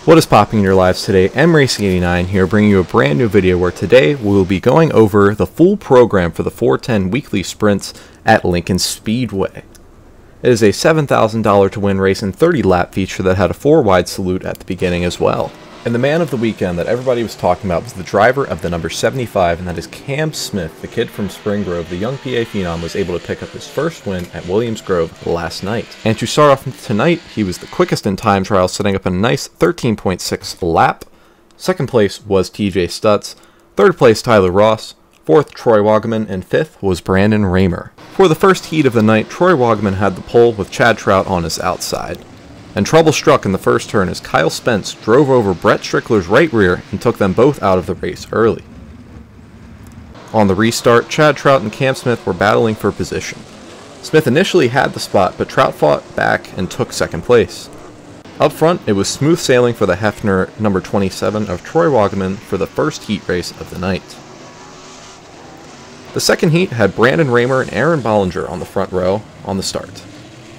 What is popping in your lives today? mRacing89 here, bringing you a brand new video where today we will be going over the full program for the 410 weekly sprints at Lincoln Speedway. It is a $7,000 to win race and 30 lap feature that had a 4-wide salute at the beginning as well. And the man of the weekend that everybody was talking about was the driver of the number 75, and that is Cam Smith, the kid from Spring Grove. The young PA phenom was able to pick up his first win at Williams Grove last night. And to start off tonight, he was the quickest in time trial, setting up a nice 13.6 lap. Second place was TJ Stutz. Third place, Tyler Ross. Fourth, Troy Wagaman. And fifth was Brandon Rahmer. For the first heat of the night, Troy Wagaman had the pole with Chad Trout on his outside. And trouble struck in the first turn as Kyle Spence drove over Brett Strickler's right rear and took them both out of the race early. On the restart, Chad Trout and Cam Smith were battling for position. Smith initially had the spot, but Trout fought back and took second place. Up front, it was smooth sailing for the Hefner number 27 of Troy Wagaman for the first heat race of the night. The second heat had Brandon Rahmer and Aaron Bollinger on the front row on the start.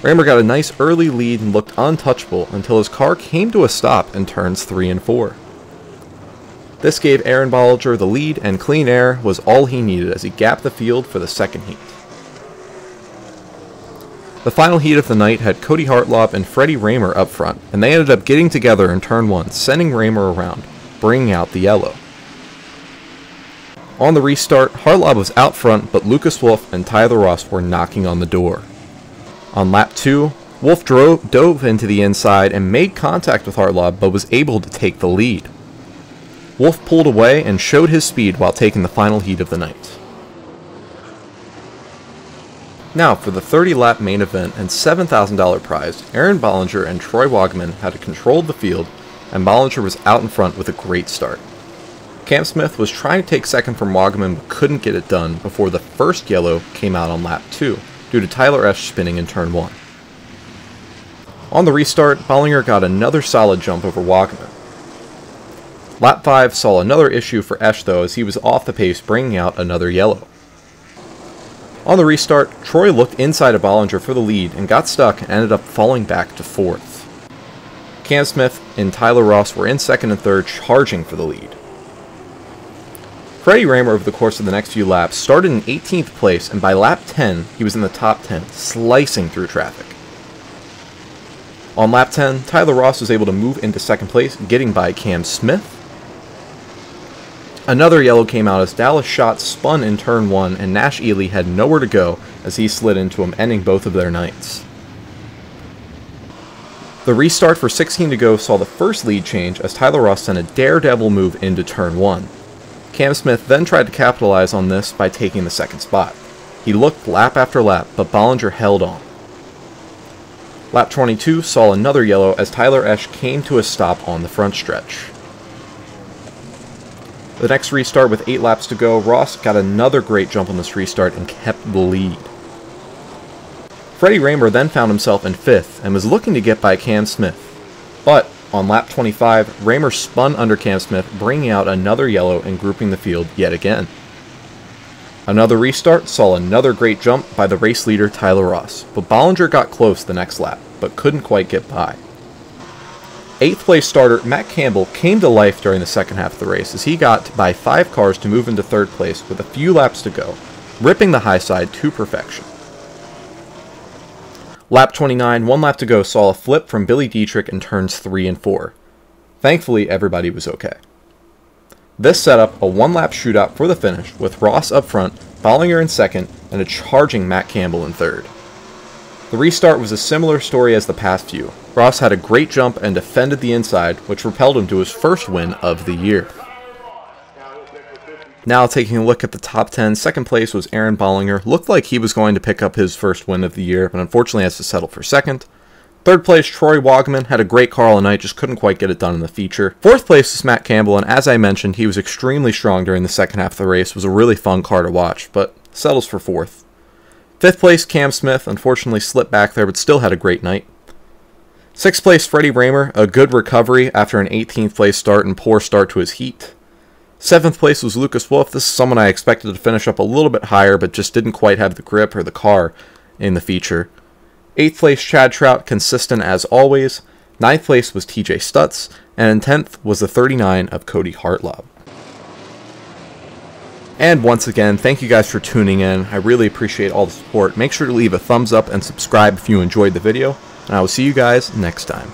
Rahmer got a nice early lead and looked untouchable until his car came to a stop in turns 3 and 4. This gave Aaron Bollinger the lead, and clean air was all he needed as he gapped the field for the second heat. The final heat of the night had Cody Hartlob and Freddie Rahmer up front, and they ended up getting together in turn 1, sending Rahmer around, bringing out the yellow. On the restart, Hartlob was out front, but Lucas Wolfe and Tyler Ross were knocking on the door. On lap 2, Wolfe dove into the inside and made contact with Hartlob, but was able to take the lead. Wolfe pulled away and showed his speed while taking the final heat of the night. Now for the 30-lap main event and $7,000 prize, Aaron Bollinger and Troy Wagaman had controlled the field, and Bollinger was out in front with a great start. Cam Smith was trying to take second from Wagaman but couldn't get it done before the first yellow came out on lap 2. Due to Tyler Esch spinning in turn 1. On the restart, Bollinger got another solid jump over Wagaman. Lap 5 saw another issue for Esch though, as he was off the pace, bringing out another yellow. On the restart, Troy looked inside of Bollinger for the lead and got stuck and ended up falling back to 4th. Cam Smith and Tyler Ross were in 2nd and 3rd, charging for the lead. Freddie Rahmer, over the course of the next few laps, started in 18th place, and by lap 10, he was in the top 10, slicing through traffic. On lap 10, Tyler Ross was able to move into 2nd place, getting by Cam Smith. Another yellow came out as Dallas Schott spun in turn 1, and Nash Ely had nowhere to go as he slid into him, ending both of their nights. The restart for 16 to go saw the first lead change as Tyler Ross sent a daredevil move into turn 1. Cam Smith then tried to capitalize on this by taking the 2nd spot. He looked lap after lap, but Bollinger held on. Lap 22 saw another yellow as Tyler Esch came to a stop on the front stretch. The next restart with 8 laps to go, Ross got another great jump on this restart and kept the lead. Freddie Rahmer then found himself in 5th and was looking to get by Cam Smith, but on lap 25, Rahmer spun under Cam Smith, bringing out another yellow and grouping the field yet again. Another restart saw another great jump by the race leader Tyler Ross, but Bollinger got close the next lap, but couldn't quite get by. 8th place starter Matt Campbell came to life during the second half of the race as he got by 5 cars to move into 3rd place with a few laps to go, ripping the high side to perfection. Lap 29, 1 lap to go, saw a flip from Billy Dietrich in turns 3 and 4. Thankfully, everybody was okay. This set up a 1-lap shootout for the finish, with Ross up front, Bollinger in 2nd, and a charging Matt Campbell in 3rd. The restart was a similar story as the past few. Ross had a great jump and defended the inside, which propelled him to his first win of the year. Now taking a look at the top 10, 2nd place was Aaron Bollinger. Looked like he was going to pick up his first win of the year, but unfortunately has to settle for 2nd. 3rd place, Troy Wagaman, had a great car all night, just couldn't quite get it done in the feature. 4th place is Matt Campbell, and as I mentioned, he was extremely strong during the second half of the race. It was a really fun car to watch, but settles for 4th. 5th place, Cam Smith, unfortunately slipped back there, but still had a great night. 6th place, Freddie Rahmer, a good recovery after an 18th place start and poor start to his heat. 7th place was Lucas Wolfe. This is someone I expected to finish up a little bit higher, but just didn't quite have the grip or the car in the feature. 8th place Chad Trout, consistent as always. 9th place was TJ Stutz, and in 10th was the 39 of Cody Hartlove. And once again, thank you guys for tuning in. I really appreciate all the support. Make sure to leave a thumbs up and subscribe if you enjoyed the video, and I will see you guys next time.